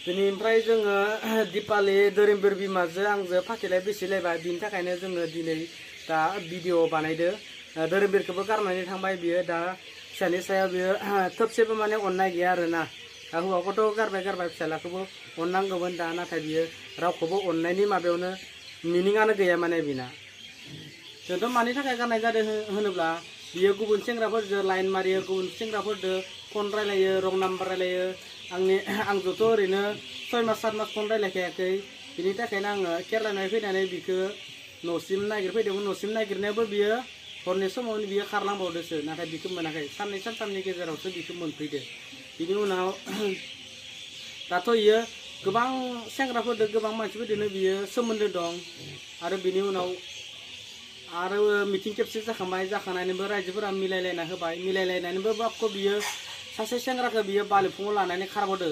बेनिफ्राय जोङो दिपालि दोरोमबोर बिमाजों आंजों फाथैलाय बेसिलायबाय बिनि थाखायनो जोङो दिनै दा भिडिअ बानायदो दोरोमबोरखौबो गारनानै थांबाय बियो दा फिसानि सायाव बियो थोबसेबो माने अननाय गैया आरोना दा हौवाखौथ' गारबाय फिसालाखौबो अननांगौमोन दा नाथाय बियो रावखौबो अननायनि माबायावनो मिनिङानो गैया माने बिना जोंथ' मानि थाखाय गारनाय जादों होनोब्ला बियो गुबुन सेंग्राफोरजों लाइन मारियो गुबुन सेंग्राफोरजों फन रायलायो रं नाम्बार रायलायो आंजोंथ' ओरैनो 6 मास 7 मास फन रायलायखायाखै बिनि थाखायनो आङो केरेलानिफ्राय फैनानै बिखौ न'सिम नागिरफैदोंमोन न'सिम नागिरनायावबो बियो हरनि समावनो बियो खारलांबावदोसो नाथाय बिखौ मोनाखै साननै सानथामनि गेजेरावसो बिखौ मोनफैदो बिनि उनाव दाथ' बियो गोबां सेंग्राफोरजों गोबां मानसिफोरजोंनो बियो सोमोन्दो दं आरो बिनि उनाव आरो मिटिं खेबसे जाखांनानैबो रायजोफोरा मिलायलायना होबाय मिलायलायनानैबो बापखौ बियो सासे सेंग्राखौ बियो बालिफुङाव लानानै खारबोदो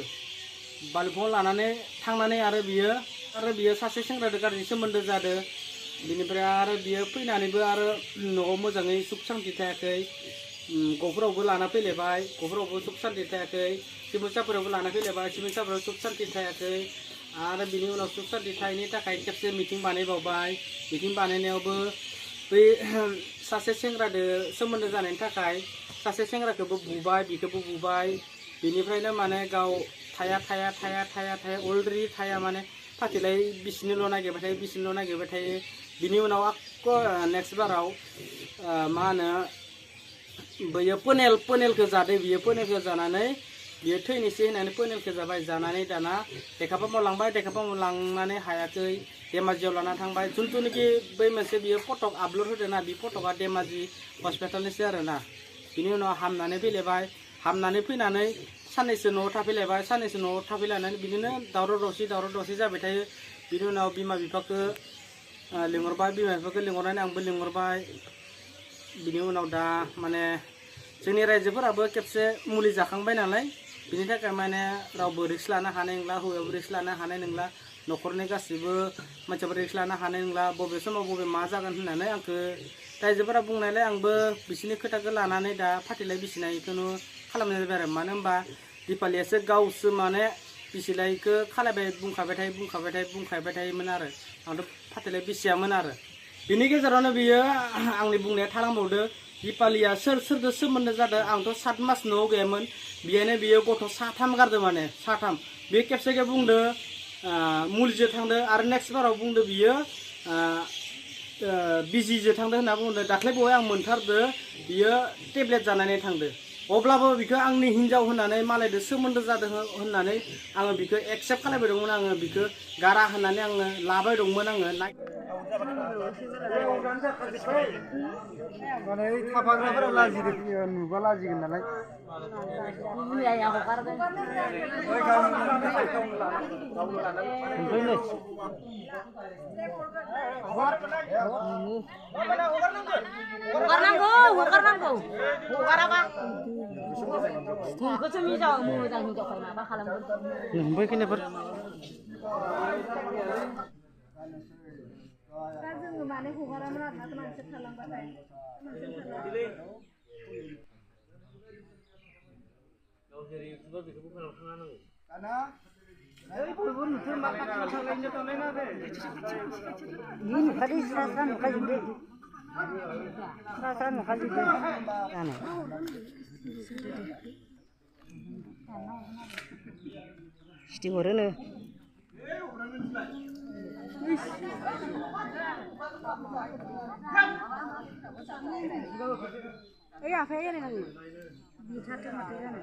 बालिफुङाव लानानै थांनानै आरो बियो सासे सेंग्राजों गाज्रि सोमोन्दो जादों बिनिफ्राय आरो बियो फैनानैबो आरो न'आव मोजाङै सुख सान्ति थायाखै ग'फोरावबो लाना फैलायबाय ग'फोरावबो सुख सान्ति थायाखै सिमोनसाफोरावबो लाना फैलायबाय सिमोनसाफोराव सुख सान्ति थायाखै आरो बिनि उनाव सुख सान्ति थायैनि थाखाय खेबसे मिटिं बानायबावबाय मिटिं बानायनायावबो बै सासे सेंग्राजों सोमोन्दो जानायनि थाखाय सासे सेंग्राखौबो बुबाय बिखौबो बुबाय बिनिफ्रायनो माने गाव थाया अलरेडि थाया माने फाथैलाय बिसिनोल' नागिरबाय थायो बिनि उनाव आक्क' नेक्स्ट बाराव मा होनो बैयो पनेलखौ जादों बियो पनेलखौ जानानै बियो थैनोसै होननानै पनेलखौ जानानै दाना देखाबा लांनानै हायाखै धेमाजियाव लाना थांबाय जुन्थुनिखि बै मोनसे बियो फटक आपल'ड होदोंना बे फटकआ धेमाजि हस्पिटालनिसो आरोना बिनि उनाव हामनानै फैलायबाय हामनानै फैनानै साननैसो न'आव थाफैलायनानै बिदिनो दावराव दावसि जाबाय थायो बिनि उनाव बिमा बिफाखौ लिंहरनानै आंबो लिंहरबाय बिनि उनाव दा माने जोंनि रायजोफोराबो खेबसे मुलि जाखांबाय नालाय बिनि थाखाय माने रावबो रिक्स लानो हानाय नंला हौवायाबो रिक्स लानो हानाय नंला न'खरनि गासैबो मानसिफोरा रिक्स लानो हानाय नंला बबे समाव बबे मा जागोन होननानै आंखौ रायजोफोरा बुंनायलाय आंबो बिसोरनि खोथाखौ लानानै दा फाथैलाय बिसिनायखौनो खालामनाय जाबाय आरो मानो होनबा दिपालियासो गावसो माने बिसिलायखौ खालायबाय बुंखाबाय थायोमोन आरो आंथ' फाथैलाय बिसियामोन आरो बिनि गेजेरावनो बियो आंनि बुंनाया थालांबावदो दिपालिया सोरजों सोमोन्दो जादों आंथ' 7 मास न'आव गैयामोन बेनो बियो गथ' 3 गारदों माने 3 बे खेबसेखे बुंदो मुलिजों थांदो आरो नेक्स्ट बाराव बुंदो बियो बिजिजों थांदो होनना बुंदों दाख्लै बावै आं मोनथारदो बियो टेब्लेट जानानै थांदो अब्लाबो बिखौ आंनि हिन्जाव होननानै मालायजों सोमोन्दो जादों होननानै आङो बिखौ एक्सेप्ट खालामबाय दंमोन आङो बिखौ गारा होननानै आङो लाबाय दंमोन आङो माने थाफाग्राफोरा लाजिदों नुबा लाजिगोन नालाय हगारनांगौ हगाराबा नोंखौसो मोजां हिनजावखाय माबा खालामगोन नोंबो खिनिफोर दा जोङो माने हगारामोन आरोना मानसि थालांबाथाय जेरै इउटुबार बेखौबो खालामनांगौ सिटिंहरोनो ओइ आफाया एरायनांगौ बिथारथों माथो जानो